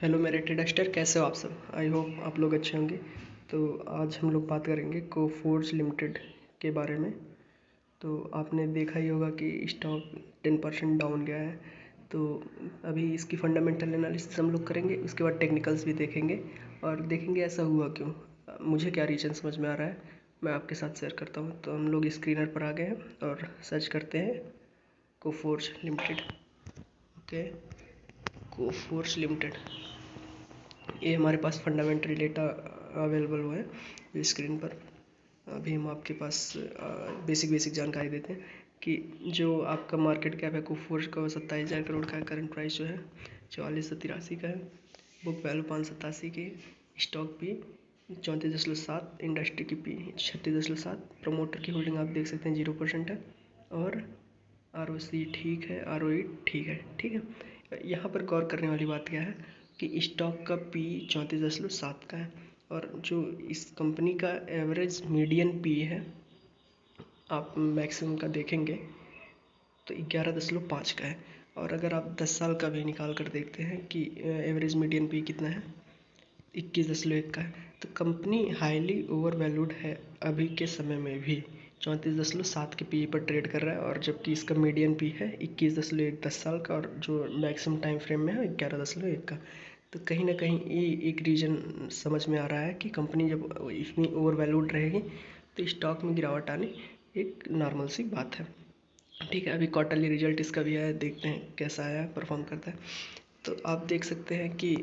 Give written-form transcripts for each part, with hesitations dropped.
Hello मेरे टेडस्टर, कैसे हो आप सब। आई होप आप लोग अच्छे होंगे। तो आज हम लोग बात करेंगे कोफोर्ज लिमिटेड के बारे में। तो आपने देखा ही होगा कि स्टॉक 10% डाउन गया है। तो अभी इसकी फंडामेंटल एनालिसिस हम लोग करेंगे, उसके बाद टेक्निकल्स भी देखेंगे और देखेंगे ऐसा हुआ क्यों, मुझे क्या रीज़न समझ में आ रहा है मैं आपके साथ शेयर करता हूँ। तो हम लोग स्क्रीनर पर आ गए हैं और सर्च करते हैं Coforge limited. Okay, Coforge limited, ये हमारे पास फंडामेंटल डेटा अवेलेबल हुआ है स्क्रीन पर। अभी हम आपके पास बेसिक जानकारी देते हैं कि जो आपका मार्केट कैप है कोफोर्ज का 27,000 करोड़ का है। करंट प्राइस जो है 4483 का है। बुक वैल्यू 587 की। स्टॉक पी 34.7, इंडस्ट्री की पी 36.7। प्रमोटर की होल्डिंग आप देख सकते हैं 0% है। और ROC ठीक है, ROE ठीक है। यहाँ पर गौर करने वाली बात क्या है कि स्टॉक का पी 34.7 का है और जो इस कंपनी का एवरेज मीडियन पी है, आप मैक्सिमम का देखेंगे तो 11.5 का है। और अगर आप 10 साल का भी निकाल कर देखते हैं कि एवरेज मीडियन पी कितना है, 21.1 का है। तो कंपनी हाईली ओवर वैल्यूड है अभी के समय में भी। 34.7 के पी पर ट्रेड कर रहा है और जबकि इसका मीडियन पी है 21.1 10 साल का, और जो मैक्सिमम टाइम फ्रेम में है 11.1 का। तो कहीं ना कहीं ये एक रीज़न समझ में आ रहा है कि कंपनी जब इतनी ओवर वैल्यूड रहेगी तो स्टॉक में गिरावट आनी एक नॉर्मल सी बात है। ठीक है, अभी क्वार्टरली रिजल्ट इसका भी आया, देखते हैं कैसा आया, परफॉर्म करता है। तो आप देख सकते हैं कि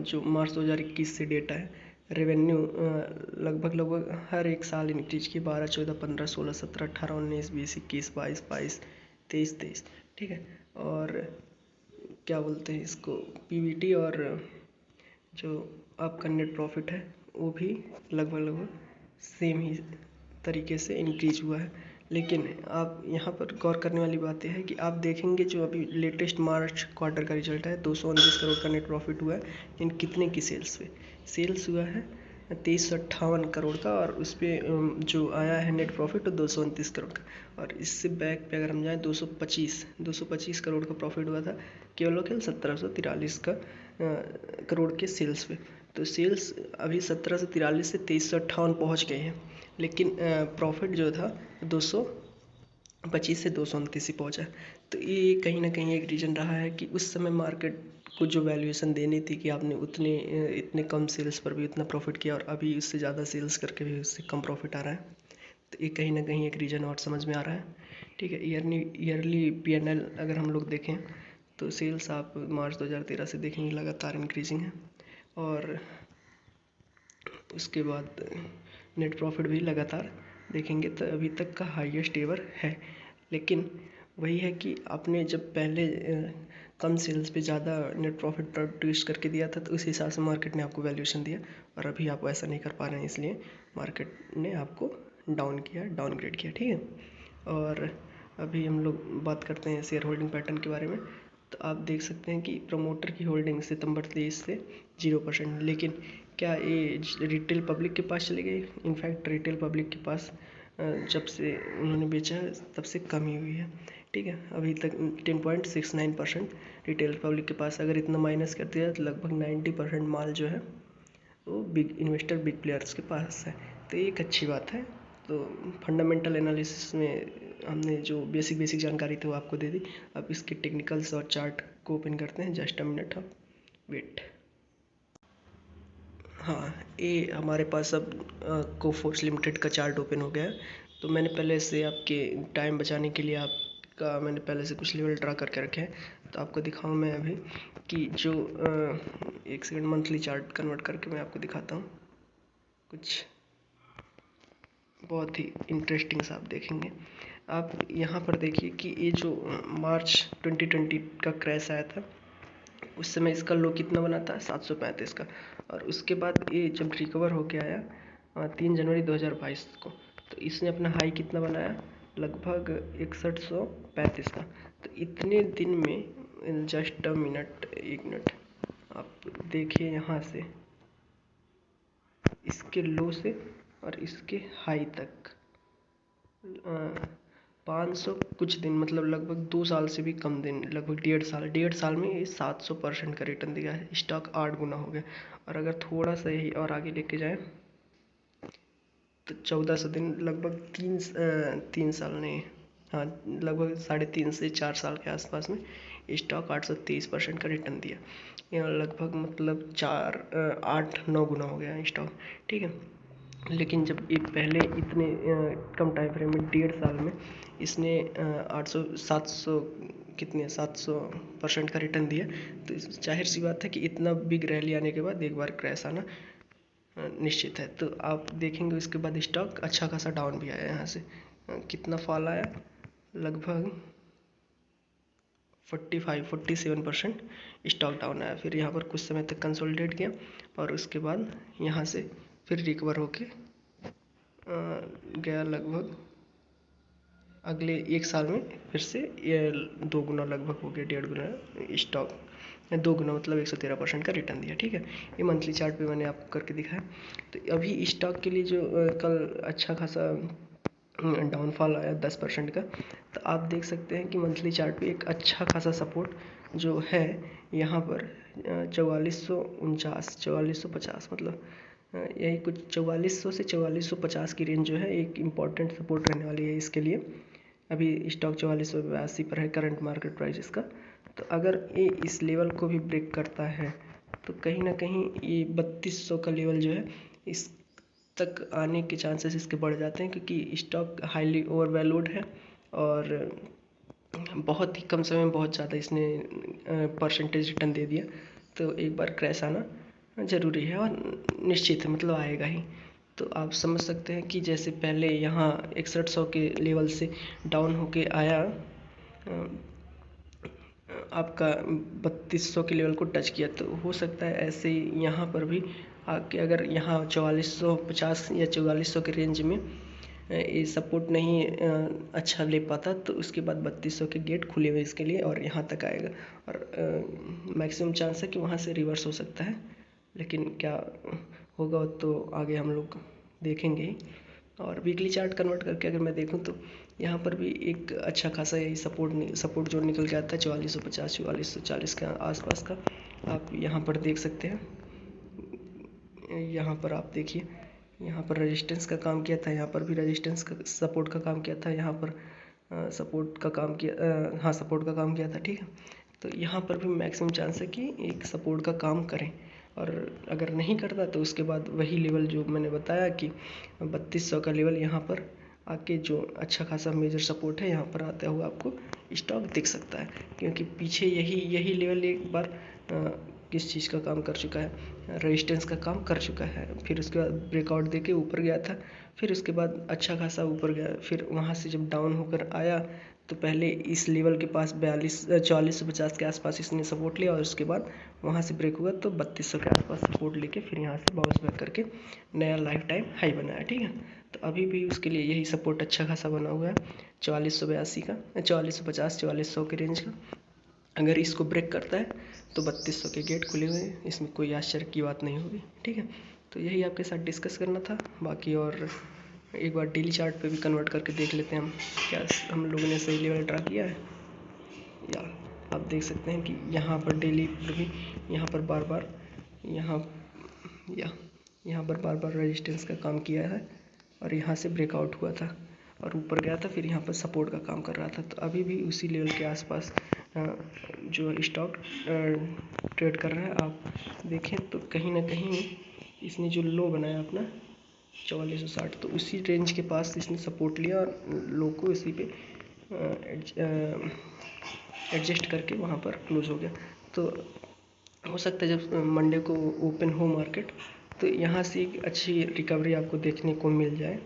जो मार्च 2021 से डेटा है, रेवेन्यू लगभग हर एक साल इंक्रीज की 12, 14, 15, 16, 17, 18, 19, 20, 21, 22, 22, 23, ठीक है। और क्या बोलते हैं इसको, PBT और जो आपका नेट प्रॉफिट है वो भी लगभग सेम ही तरीके से इंक्रीज हुआ है। लेकिन आप यहाँ पर गौर करने वाली बात यह है कि आप देखेंगे जो अभी लेटेस्ट मार्च क्वार्टर का रिजल्ट है, 229 करोड़ का नेट प्रॉफिट हुआ है। लेकिन कितने की सेल्स पे सेल्स हुआ है 2358 करोड़ का, और उस पर जो आया है नेट प्रॉफिट तो 229 करोड़ का। और इससे बैक पे अगर हम जाएँ 225 करोड़ का प्रॉफिट हुआ था केवल 1743 का करोड़ के सेल्स पे। तो सेल्स अभी 1743 से 2358 पहुँच गए हैं, लेकिन प्रॉफिट जो था 225 से 229 ही पहुँचा। तो ये कहीं ना कहीं एक रीज़न रहा है कि उस समय मार्केट को जो वैल्यूएशन देनी थी कि आपने इतने कम सेल्स पर भी उतना प्रॉफिट किया, और अभी उससे ज़्यादा सेल्स करके भी उससे कम प्रॉफिट आ रहा है। तो ये कहीं ना कहीं एक रीज़न और समझ में आ रहा है। ठीक है, ईयरली P&L अगर हम लोग देखें तो सेल्स आप मार्च 2013 से देखेंगे लगातार इंक्रीजिंग है, और उसके बाद नेट प्रॉफिट भी लगातार देखेंगे तो अभी तक का हाईएस्ट एवर है। लेकिन वही है कि आपने जब पहले कम सेल्स पे ज़्यादा नेट प्रॉफिट प्रोड्यूस करके दिया था तो उस हिसाब से मार्केट ने आपको वैल्यूएशन दिया, और अभी आप ऐसा नहीं कर पा रहे हैं, इसलिए मार्केट ने आपको डाउनग्रेड किया। ठीक है, और अभी हम लोग बात करते हैं शेयर होल्डिंग पैटर्न के बारे में। तो आप देख सकते हैं कि प्रमोटर की होल्डिंग सितंबर 23 से 0%। लेकिन क्या ये रिटेल पब्लिक के पास चले गए? इनफैक्ट रिटेल पब्लिक के पास जब से उन्होंने बेचा है तब से कमी हुई है। ठीक है, अभी तक 10.69% रिटेल पब्लिक के पास। अगर इतना माइनस कर दिया तो लगभग 90% माल जो है वो बिग इन्वेस्टर, बिग प्लेयर्स के पास है। तो ये एक अच्छी बात है। तो फंडामेंटल एनालिसिस में हमने जो बेसिक जानकारी थी वो आपको दे दी। अब इसके टेक्निकल्स और चार्ट को ओपन करते हैं। जस्ट अ मिनट, हम वेट। हाँ, ये हमारे पास अब कोफोर्ज लिमिटेड का चार्ट ओपन हो गया है। तो मैंने पहले से आपके टाइम बचाने के लिए आपका मैंने पहले से कुछ लेवल ड्रा करके रखे हैं। तो आपको दिखाऊँ मैं अभी कि जो एक सेकंड, मंथली चार्ट कन्वर्ट करके मैं आपको दिखाता हूँ। कुछ बहुत ही इंटरेस्टिंग सा आप देखेंगे। आप यहाँ पर देखिए कि ये जो मार्च 2020 का क्रैश आया था उस समय इसका लो कितना बना था, 735 का। और उसके बाद ये जब रिकवर होके आया 3 जनवरी 2022 को, तो इसने अपना हाई कितना बनाया, लगभग 6135 का। तो इतने दिन में, जस्ट अ मिनट, एक मिनट, आप देखिए यहाँ से इसके लो से और इसके हाई तक 500 कुछ दिन, मतलब लगभग 2 साल से भी कम दिन, लगभग 1.5 साल में ये 700% का रिटर्न दिया है। स्टॉक 8 गुना हो गया। और अगर थोड़ा सा यही और आगे लेके जाएं तो 1400 दिन, लगभग 3 साल नहीं, हाँ लगभग 3.5 से 4 साल के आसपास में स्टॉक 823% का रिटर्न दिया। यहाँ लगभग मतलब 8-9 गुना हो गया स्टॉक, ठीक है। लेकिन जब ये पहले इतने कम टाइम फ्रेम में 1.5 साल में इसने 700% का रिटर्न दिया, तो जाहिर सी बात है कि इतना बिग रैली आने के बाद एक बार क्रैश आना निश्चित है। तो आप देखेंगे उसके बाद स्टॉक अच्छा खासा डाउन भी आया। यहाँ से कितना फॉल आया, लगभग 47% स्टॉक डाउन आया। फिर यहाँ पर कुछ समय तक कंसोलिडेट किया और उसके बाद यहाँ से फिर रिकवर होके गया। लगभग अगले 1 साल में फिर से ये 2 गुना लगभग हो गया, 1.5 गुना स्टॉक, 2 गुना मतलब 113% का रिटर्न दिया, ठीक है। ये मंथली चार्ट पे मैंने आपको करके दिखाया। तो अभी स्टॉक के लिए जो कल अच्छा खासा डाउनफॉल आया 10% का, तो आप देख सकते हैं कि मंथली चार्ट पे एक अच्छा खासा सपोर्ट जो है यहाँ पर 4449 मतलब यही कुछ 4400 से 4450 की रेंज जो है एक इम्पॉर्टेंट सपोर्ट रहने वाली है इसके लिए। अभी स्टॉक 4482 पर है करंट मार्केट प्राइस इसका। तो अगर ये इस लेवल को भी ब्रेक करता है तो कहीं ना कहीं ये 3200 का लेवल जो है इस तक आने के चांसेस इसके बढ़ जाते हैं, क्योंकि स्टॉक हाईली ओवर वैल्यूड है और बहुत ही कम समय में बहुत ज़्यादा इसने परसेंटेज रिटर्न दे दिया। तो एक बार क्रैश आना ज़रूरी है और निश्चित है, मतलब आएगा ही। तो आप समझ सकते हैं कि जैसे पहले यहाँ 6100 के लेवल से डाउन होके आया, आपका 3200 के लेवल को टच किया, तो हो सकता है ऐसे ही यहाँ पर भी आके अगर यहाँ 4450 या 4400 के रेंज में ये सपोर्ट नहीं अच्छा ले पाता, तो उसके बाद 3200 के गेट खुले हुए इसके लिए और यहाँ तक आएगा और मैक्सिमम चांस है कि वहाँ से रिवर्स हो सकता है। लेकिन क्या होगा तो आगे हम लोग देखेंगे ही। और वीकली चार्ट कन्वर्ट करके अगर मैं देखूं तो यहाँ पर भी एक अच्छा खासा यही सपोर्ट जो निकल के आता है 4450 4440 के आसपास का, आप यहाँ पर देख सकते हैं। यहाँ पर आप देखिए, यहाँ पर रेजिस्टेंस का काम किया था, यहाँ पर भी रेजिस्टेंस का सपोर्ट का काम किया था, यहाँ पर सपोर्ट का काम किया था, ठीक है। तो यहाँ पर भी मैक्सिमम चांस है कि एक सपोर्ट का काम करें, और अगर नहीं करता तो उसके बाद वही लेवल जो मैंने बताया कि 3200 का लेवल यहाँ पर आके जो अच्छा खासा मेजर सपोर्ट है यहाँ पर आता हुआ आपको स्टॉक दिख सकता है, क्योंकि पीछे यही लेवल एक बार किस चीज़ का काम कर चुका है, रेजिस्टेंस का काम कर चुका है। फिर उसके बाद ब्रेकआउट देके ऊपर गया था, फिर उसके बाद अच्छा खासा ऊपर गया, फिर वहाँ से जब डाउन होकर आया तो पहले इस लेवल के पास 4450 के आसपास इसने सपोर्ट लिया और उसके बाद वहाँ से ब्रेक हुआ तो 3200 के आसपास सपोर्ट लेके फिर यहाँ से बाउंस बैक करके नया लाइफ टाइम हाई बनाया, ठीक है। तो अभी भी उसके लिए यही सपोर्ट अच्छा खासा बना हुआ है 4482 का, 4450 4400 के रेंज का। अगर इसको ब्रेक करता है तो 3200 के गेट खुले हुए हैं, इसमें कोई आश्चर्य की बात नहीं होगी, ठीक है। तो यही आपके साथ डिस्कस करना था। बाकी और एक बार डेली चार्ट पे भी कन्वर्ट करके देख लेते हैं हम, क्या हम लोगों ने सही लेवल ड्रा किया है। या आप देख सकते हैं कि यहाँ पर डेली पर भी यहाँ पर बार बार रेजिस्टेंस का काम किया है और यहाँ से ब्रेकआउट हुआ था और ऊपर गया था, फिर यहाँ पर सपोर्ट का काम कर रहा था। तो अभी भी उसी लेवल के आसपास जो स्टॉक ट्रेड कर रहा है। आप देखें तो कहीं ना कहीं इसने जो लो बनाया अपना 4460, तो उसी रेंज के पास इसने सपोर्ट लिया और लो को इसी पे एडजस्ट करके वहाँ पर क्लोज हो गया। तो हो सकता है जब मंडे को ओपन हो मार्केट तो यहाँ से एक अच्छी रिकवरी आपको देखने को मिल जाए,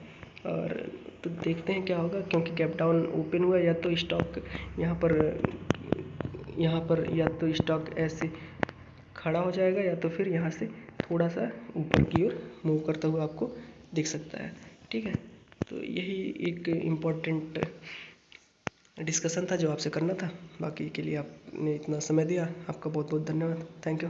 और तो देखते हैं क्या होगा, क्योंकि गैप डाउन ओपन हुआ या तो स्टॉक यहाँ पर या तो स्टॉक ऐसे खड़ा हो जाएगा या तो फिर यहाँ से थोड़ा सा ऊपर की ओर मूव करता हुआ आपको दिख सकता है, ठीक है। तो यही एक इम्पॉर्टेंट डिस्कशन था जो आपसे करना था। बाकी के लिए आपने इतना समय दिया, आपका बहुत बहुत धन्यवाद। Thank you.